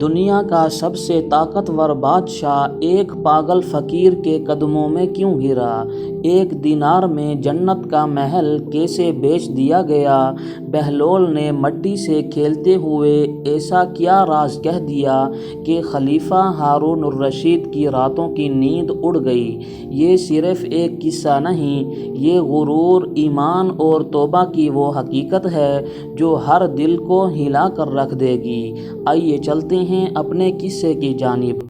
دنیا کا سب سے طاقتور بادشاہ ایک پاگل فقیر کے قدموں میں کیوں گرا؟ ایک دینار میں جنت کا محل کیسے بیچ دیا گیا؟ بہلول نے مٹی سے کھیلتے ہوئے ایسا کیا راز کہہ دیا کہ خلیفہ ہارون الرشید کی راتوں کی نیند اڑ گئی؟ یہ صرف ایک قصہ نہیں، یہ غرور، ایمان اور توبہ کی وہ حقیقت ہے جو ہر دل کو ہلا کر رکھ دے گی۔ آئیے چلتے ہیں اپنے قصے کی جانب۔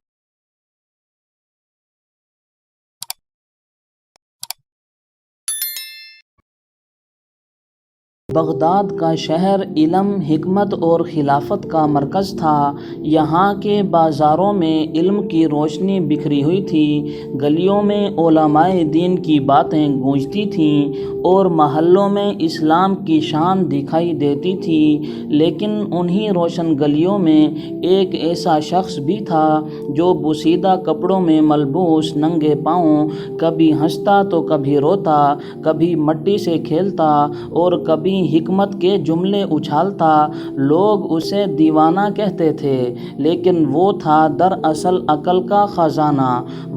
بغداد کا شہر علم، حکمت اور خلافت کا مرکز تھا۔ یہاں کے بازاروں میں علم کی روشنی بکھری ہوئی تھی، گلیوں میں علماء دین کی باتیں گونجتی تھیں اور محلوں میں اسلام کی شان دکھائی دیتی تھی۔ لیکن انہی روشن گلیوں میں ایک ایسا شخص بھی تھا جو بوسیدہ کپڑوں میں ملبوس ننگے پاؤں کبھی ہنستا تو کبھی روتا، کبھی مٹی سے کھیلتا اور کبھی حکمت کے جملے اچھالتا۔ لوگ اسے دیوانہ کہتے تھے، لیکن وہ تھا دراصل عقل کا خزانہ۔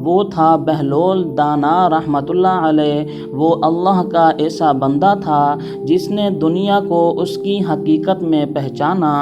وہ تھا بہلول دانا رحمۃ اللہ علیہ۔ وہ اللہ کا ایسا بندہ تھا جس نے دنیا کو اس کی حقیقت میں پہچانا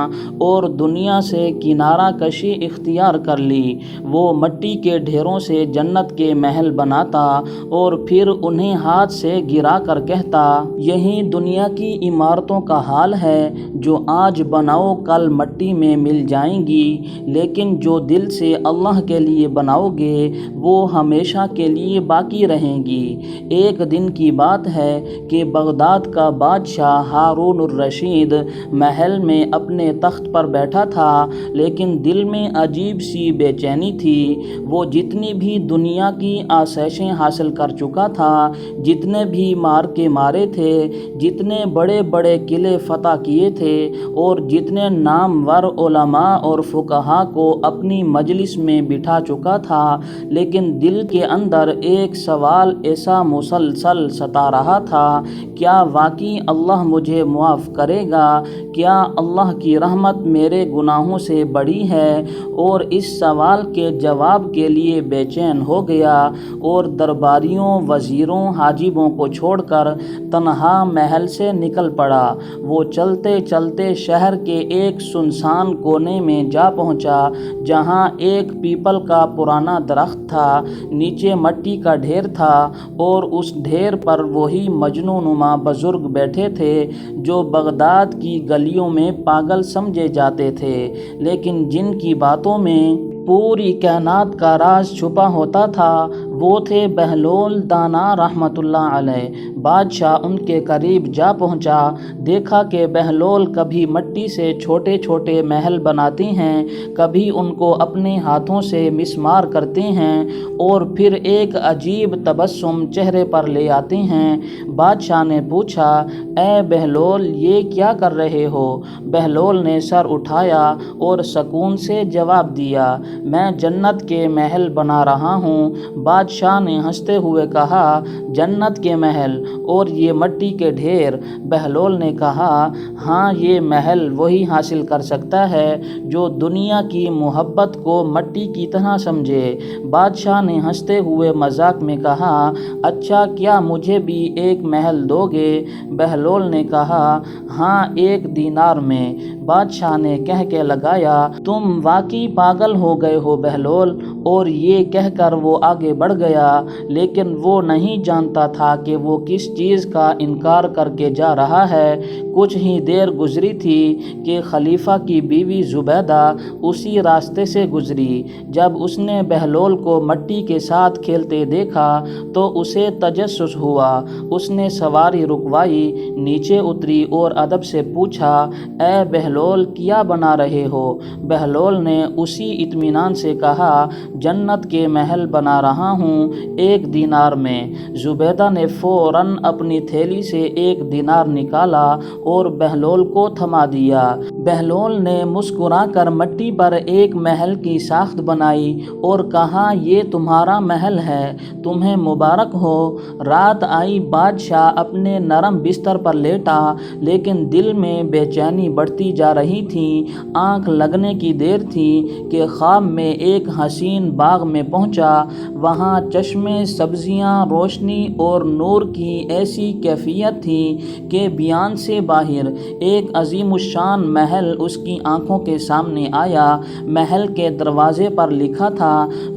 اور دنیا سے کنارہ کشی اختیار کر لی۔ وہ مٹی کے ڈھیروں سے جنت کے محل بناتا اور پھر انہیں ہاتھ سے گرا کر کہتا، یہی دنیا کی عمارتوں کا حال ہے جو آج بناؤ کل مٹی میں مل جائیں گی، لیکن جو دل سے اللہ کے لیے بناؤ گے وہ ہمیشہ کے لیے باقی رہیں گی۔ ایک دن کی بات ہے کہ بغداد کا بادشاہ ہارون الرشید محل میں اپنے تخت پر بیٹھا تھا، لیکن دل میں عجیب سی بے چینی تھی۔ وہ جتنی بھی دنیا کی آسائشیں حاصل کر چکا تھا، جتنے بھی معرکے مارے تھے، جتنے بڑے بڑے قلعے فتح کیے تھے اور جتنے نامور علماء اور فقہا کو اپنی مجلس میں بٹھا چکا تھا، لیکن دل کے اندر ایک سوال ایسا مسلسل ستا رہا تھا، کیا واقعی اللہ مجھے معاف کرے گا؟ کیا اللہ کی رحمت میرے گناہوں سے بڑی ہے؟ اور اس سوال کے جواب کے لیے بے چین ہو گیا اور درباریوں، وزیروں، حاجبوں کو چھوڑ کر تنہا محل سے نکل پڑا۔ وہ چلتے چلتے شہر کے ایک سنسان کونے میں جا پہنچا جہاں ایک پیپل کا پرانا درخت تھا، نیچے مٹی کا ڈھیر تھا اور اس ڈھیر پر وہی مجنوں نما بزرگ بیٹھے تھے جو بغداد کی گلیوں میں پاگل سمجھے جاتے تھے، لیکن جن کی باتوں میں پوری کائنات کا راز چھپا ہوتا تھا۔ وہ تھے بہلول دانا رحمۃ اللہ علیہ۔ بادشاہ ان کے قریب جا پہنچا، دیکھا کہ بہلول کبھی مٹی سے چھوٹے چھوٹے محل بناتے ہیں، کبھی ان کو اپنے ہاتھوں سے مسمار کرتے ہیں اور پھر ایک عجیب تبسم چہرے پر لے آتے ہیں۔ بادشاہ نے پوچھا، اے بہلول، یہ کیا کر رہے ہو؟ بہلول نے سر اٹھایا اور سکون سے جواب دیا، میں جنت کے محل بنا رہا ہوں۔ بادشاہ نے ہنستے ہوئے کہا، جنت کے محل اور یہ مٹی کے ڈھیر؟ بہلول نے کہا، ہاں، یہ محل وہی حاصل کر سکتا ہے جو دنیا کی محبت کو مٹی کی طرح سمجھے۔ بادشاہ نے ہنستے ہوئے مذاق میں کہا، اچھا، کیا مجھے بھی ایک محل دو گے؟ بہلول نے کہا، ہاں، 1 دینار میں۔ بادشاہ نے کہہ کے لگایا، تم واقعی پاگل ہو گئے ہو بہلول، اور یہ کہہ کر وہ آگے بڑھ گیا، لیکن وہ نہیں جانتا تھا کہ وہ کس چیز کا انکار کر کے جا رہا ہے۔ کچھ ہی دیر گزری تھی کہ خلیفہ کی بیوی زبیدہ اسی راستے سے گزری۔ جب اس نے بہلول کو مٹی کے ساتھ کھیلتے دیکھا تو اسے تجسس ہوا۔ اس نے سواری رکوائی، نیچے اتری اور ادب سے پوچھا، اے بہلول، کیا بنا رہے ہو؟ بہلول نے اسی اطمینان سے کہا، جنت کے محل بنا رہا ہوں 1 دینار میں۔ زبیدہ نے فوراً اپنی تھیلی سے 1 دینار نکالا اور بہلول کو تھما دیا۔ بہلول نے مسکرا کر مٹی پر ایک محل کی ساخت بنائی اور کہا، یہ تمہارا محل ہے، تمہیں مبارک ہو۔ رات آئی، بادشاہ اپنے نرم بستر پر لیٹا، لیکن دل میں بے چینی بڑھتی جا رہی تھی۔ آنکھ لگنے کی دیر تھی کہ خواب میں ایک حسین باغ میں پہنچا۔ وہاں چشمے، سبزیاں، روشنی اور نور کی ایسی کیفیت تھی کہ بیان سے باہر۔ ایک عظیم الشان محل اس کی آنکھوں کے سامنے آیا۔ محل کے دروازے پر لکھا تھا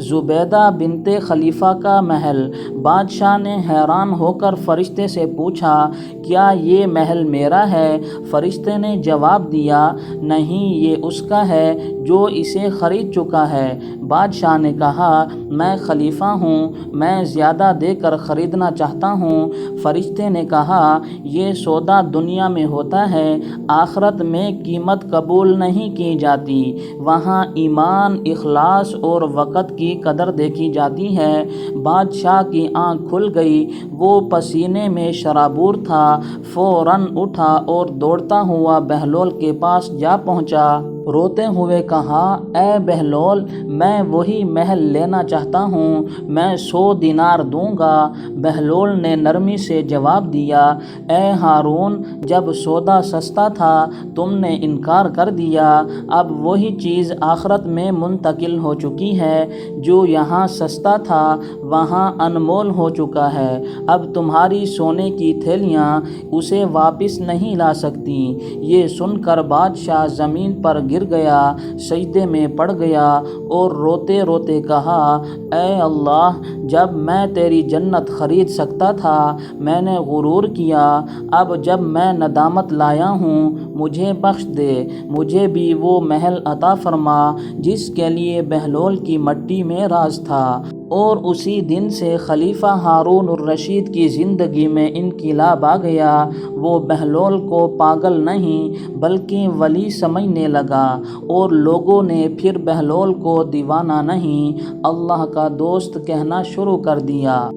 زبیدہ بنت خلیفہ کا محل۔ بادشاہ نے حیران ہو کر فرشتے سے پوچھا کیا یہ محل میرا ہے؟ فرشتے نے جواب دیا نہیں، یہ اس کا ہے جو اسے خرید چکا ہے۔ بادشاہ نے کہا میں خلیفہ ہوں، میں زیادہ دے کر خریدنا چاہتا ہوں۔ فرشتے نے کہا یہ سودا دنیا میں ہوتا ہے، آخرت میں قیمت قبول نہیں کی جاتی، وہاں ایمان، اخلاص اور وقت کی قدر دیکھی جاتی ہے۔ بادشاہ کی آنکھ کھل گئی، وہ پسینے میں شرابور تھا، فوراً اٹھا اور دوڑتا ہوا بہلول کے پاس جا پہنچا۔ روتے ہوئے کہا اے بہلول، میں وہی محل لینا چاہتا ہوں، میں 100 دینار دوں گا۔ بہلول نے نرمی سے جواب دیا اے ہارون، جب سودا سستا تھا تم نے انکار کر دیا، اب وہی چیز آخرت میں منتقل ہو چکی ہے، جو یہاں سستا تھا وہاں انمول ہو چکا ہے، اب تمہاری سونے کی تھیلیاں اسے واپس نہیں لا سکتی۔ یہ سن کر بادشاہ زمین پر گر گیا، سجدے میں پڑ گیا اور روتے روتے کہا اے اللہ، جب میں تیری جنت خرید سکتا تھا میں نے غرور کیا، اب جب میں ندامت لایا ہوں مجھے بخش دے، مجھے بھی وہ محل عطا فرما جس کے لیے بہلول کی مٹی میں راز تھا۔ اور اسی دن سے خلیفہ ہارون الرشید کی زندگی میں انقلاب آ گیا۔ وہ بہلول کو پاگل نہیں بلکہ ولی سمجھنے لگا، اور لوگوں نے پھر بہلول کو دیوانہ نہیں، اللہ کا دوست کہنا شروع کر دیا۔